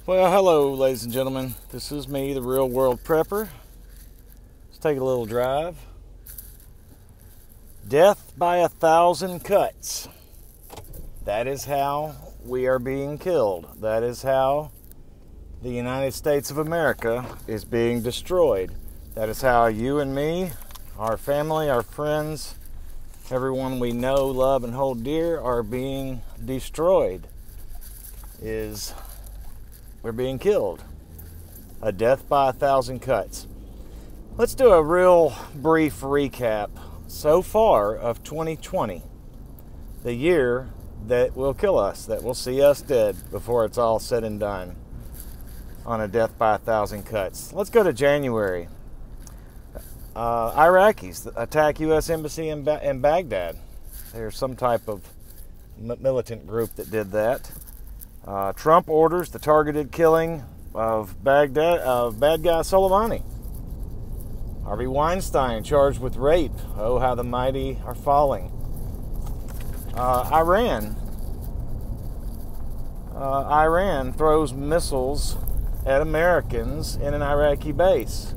Well, hello, ladies and gentlemen. This is me, the Real World Prepper. Let's take a little drive. Death by 1,000 cuts. That is how we are being killed. That is how the United States of America is being destroyed. That is how you and me, our family, our friends, everyone we know, love, and hold dear are being destroyed. We're being killed. A death by 1,000 cuts. Let's do a real brief recap so far of 2020, the year that will kill us, that will see us dead before it's all said and done on a death by 1,000 cuts. Let's go to January. Iraqis attack U.S. Embassy in Baghdad. There's some type of militant group that did that. Trump orders the targeted killing of bad guy Soleimani. Harvey Weinstein charged with rape. Oh, how the mighty are falling. Iran throws missiles at Americans in an Iraqi base.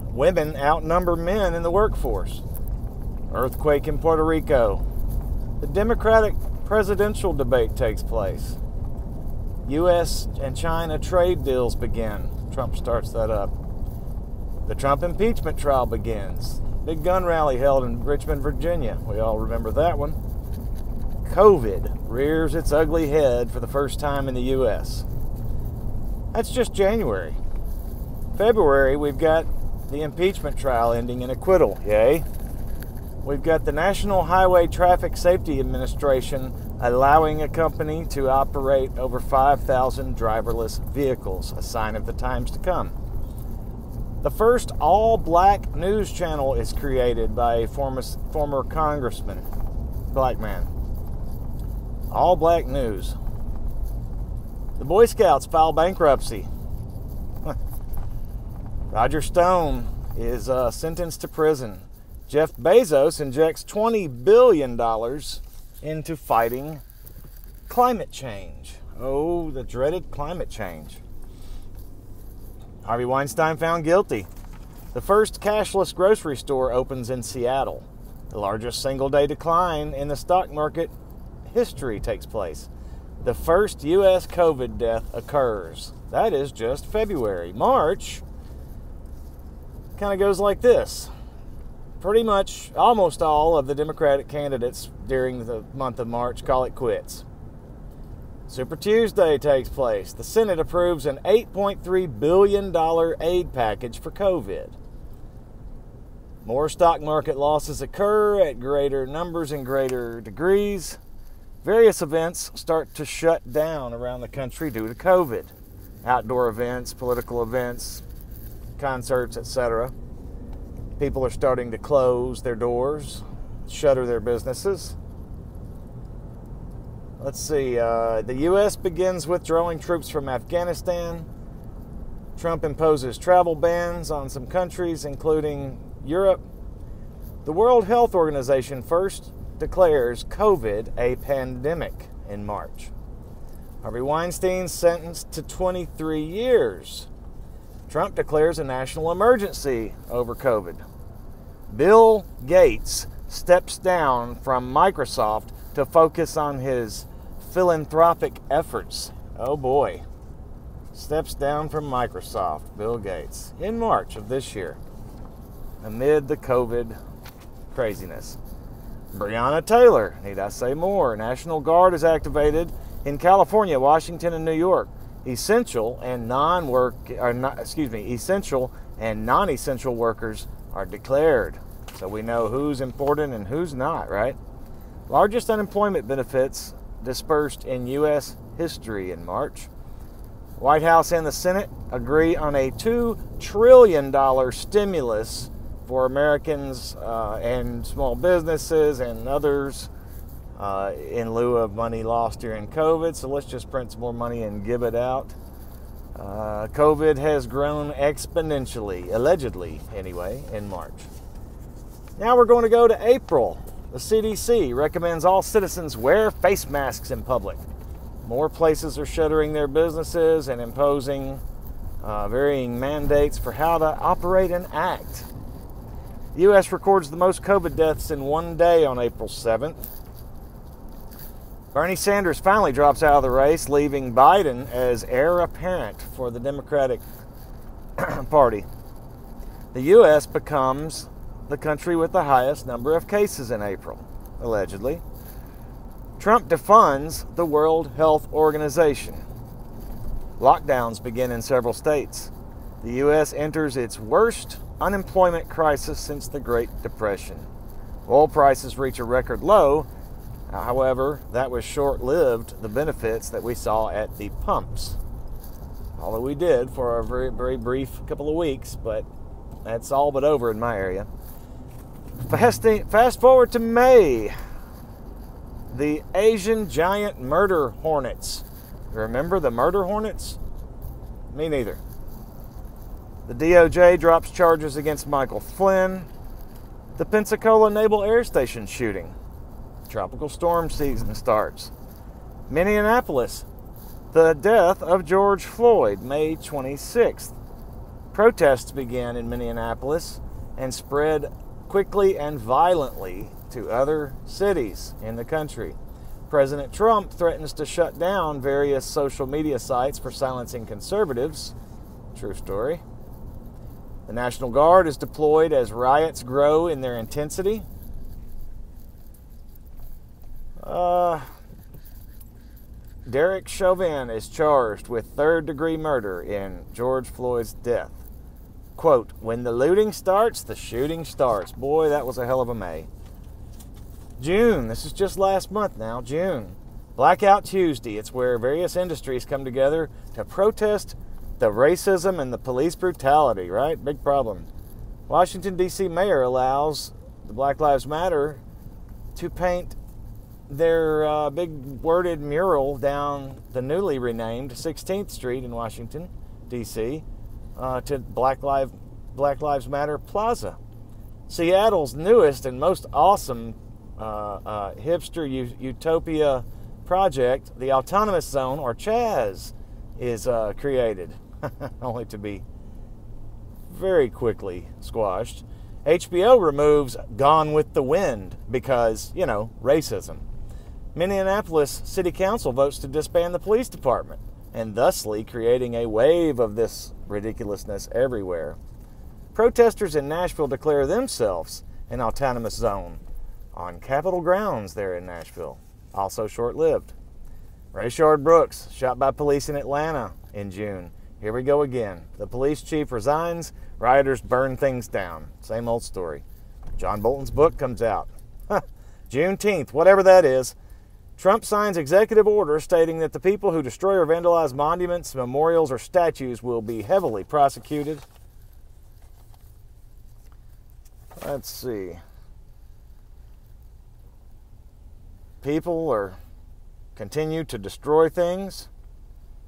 Women outnumber men in the workforce. Earthquake in Puerto Rico. The Democratic presidential debate takes place. U.S. and China trade deals begin. Trump starts that up. The Trump impeachment trial begins. Big gun rally held in Richmond, Virginia. We all remember that one. COVID rears its ugly head for the first time in the U.S. That's just January. February, we've got the impeachment trial ending in acquittal. Yay. We've got the National Highway Traffic Safety Administration allowing a company to operate over 5,000 driverless vehicles, a sign of the times to come. The first all-black news channel is created by a former congressman, black man. All-black news. The Boy Scouts file bankruptcy. Roger Stone is sentenced to prison. Jeff Bezos injects $20 billion into fighting climate change. Oh, the dreaded climate change. Harvey Weinstein found guilty. The first cashless grocery store opens in Seattle. The largest single-day decline in the stock market history takes place. The first U.S. COVID death occurs. That is just February. March kind of goes like this. Pretty much almost all of the Democratic candidates during the month of March call it quits. Super Tuesday takes place. The Senate approves an $8.3 billion aid package for COVID. More stock market losses occur at greater numbers and greater degrees. Various events start to shut down around the country due to COVID. Outdoor events, political events, concerts, etc. People are starting to close their doors, shutter their businesses. Let's see. The U.S. begins withdrawing troops from Afghanistan. Trump imposes travel bans on some countries, including Europe. The World Health Organization first declares COVID a pandemic in March. Harvey Weinstein sentenced to 23 years. Trump declares a national emergency over COVID. Bill Gates steps down from Microsoft to focus on his philanthropic efforts. Oh boy. Steps down from Microsoft, Bill Gates, in March of this year, amid the COVID craziness. Breonna Taylor, need I say more? National Guard is activated in California, Washington, and New York. Essential and non-essential workers are declared. So we know who's important and who's not, right? Largest unemployment benefits dispersed in U.S. history in March. White House and the Senate agree on a $2 trillion stimulus for Americans and small businesses and others in lieu of money lost during COVID. So let's just print some more money and give it out. COVID has grown exponentially, allegedly anyway, in March. Now we're going to go to April. The CDC recommends all citizens wear face masks in public. More places are shuttering their businesses and imposing varying mandates for how to operate and act. The U.S. records the most COVID deaths in one day on April 7th. Bernie Sanders finally drops out of the race, leaving Biden as heir apparent for the Democratic Party. The U.S. becomes the country with the highest number of cases in April, allegedly. Trump defunds the World Health Organization. Lockdowns begin in several states. The U.S. enters its worst unemployment crisis since the Great Depression. Oil prices reach a record low. However, that was short-lived, the benefits that we saw at the pumps. Although we did for a very, very brief couple of weeks, but that's all but over in my area. Fast forward to May. The Asian giant murder hornets. Remember the murder hornets? Me neither. The DOJ drops charges against Michael Flynn. The Pensacola Naval Air Station shooting. Tropical storm season starts. Minneapolis. The death of George Floyd, May 26th. Protests began in Minneapolis and spread quickly and violently to other cities in the country. President Trump threatens to shut down various social media sites for silencing conservatives. True story. The National Guard is deployed as riots grow in their intensity. Derek Chauvin is charged with third-degree murder in George Floyd's death. Quote, when the looting starts, the shooting starts. Boy, that was a hell of a May. June, this is just last month now, June. Blackout Tuesday, it's where various industries come together to protest the racism and the police brutality, right? Big problem. Washington, D.C. mayor allows the Black Lives Matter to paint their big worded mural down the newly renamed 16th Street in Washington, D.C., to Black Lives Matter Plaza. Seattle's newest and most awesome hipster utopia project, the Autonomous Zone, or CHAZ, is created, only to be very quickly squashed. HBO removes Gone with the Wind because, racism. Minneapolis City Council votes to disband the police department, and thusly creating a wave of this ridiculousness everywhere. Protesters in Nashville declare themselves an autonomous zone on Capitol grounds there in Nashville. Also short-lived. Rayshard Brooks, shot by police in Atlanta in June. Here we go again. The police chief resigns, rioters burn things down. Same old story. John Bolton's book comes out. Juneteenth, whatever that is. Trump signs executive order stating that the people who destroy or vandalize monuments, memorials, or statues will be heavily prosecuted. Let's see. People continue to destroy things.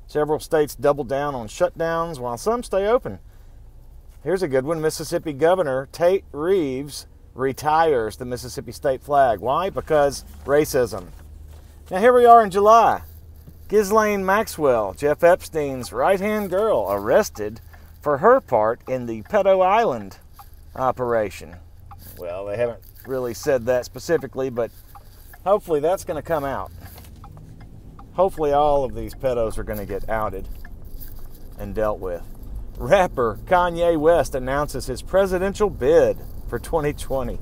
Several states double down on shutdowns while some stay open. Here's a good one. Mississippi Governor Tate Reeves retires the Mississippi state flag. Why? Because racism. Now here we are in July. Ghislaine Maxwell, Jeff Epstein's right-hand girl, arrested for her part in the Pedo Island operation. Well, they haven't really said that specifically, but hopefully that's going to come out. Hopefully all of these pedos are going to get outed and dealt with. Rapper Kanye West announces his presidential bid for 2020.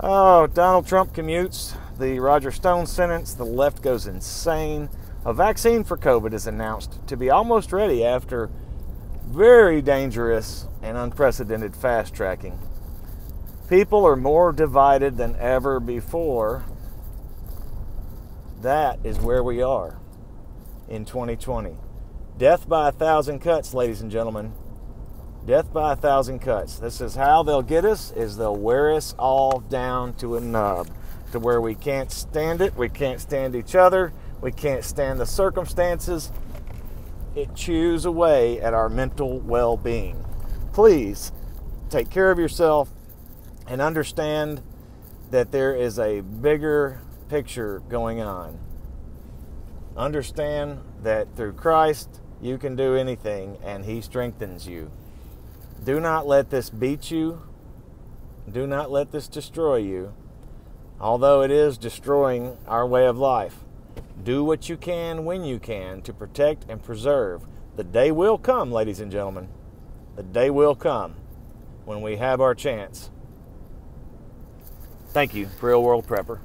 Oh, Donald Trump commutes the Roger Stone sentence. The left goes insane. A vaccine for COVID is announced to be almost ready after very dangerous and unprecedented fast tracking. People are more divided than ever before. That is where we are in 2020. Death by 1,000 cuts, ladies and gentlemen. Death by 1,000 cuts. This is how they'll get us, is they'll wear us all down to a nub, to where we can't stand it, we can't stand each other, we can't stand the circumstances. It chews away at our mental well-being. Please take care of yourself and understand that there is a bigger picture going on. Understand that through Christ, you can do anything, and He strengthens you. Do not let this beat you. Do not let this destroy you. Although it is destroying our way of life, do what you can when you can to protect and preserve. The day will come, ladies and gentlemen. The day will come when we have our chance. Thank you, Real World Prepper.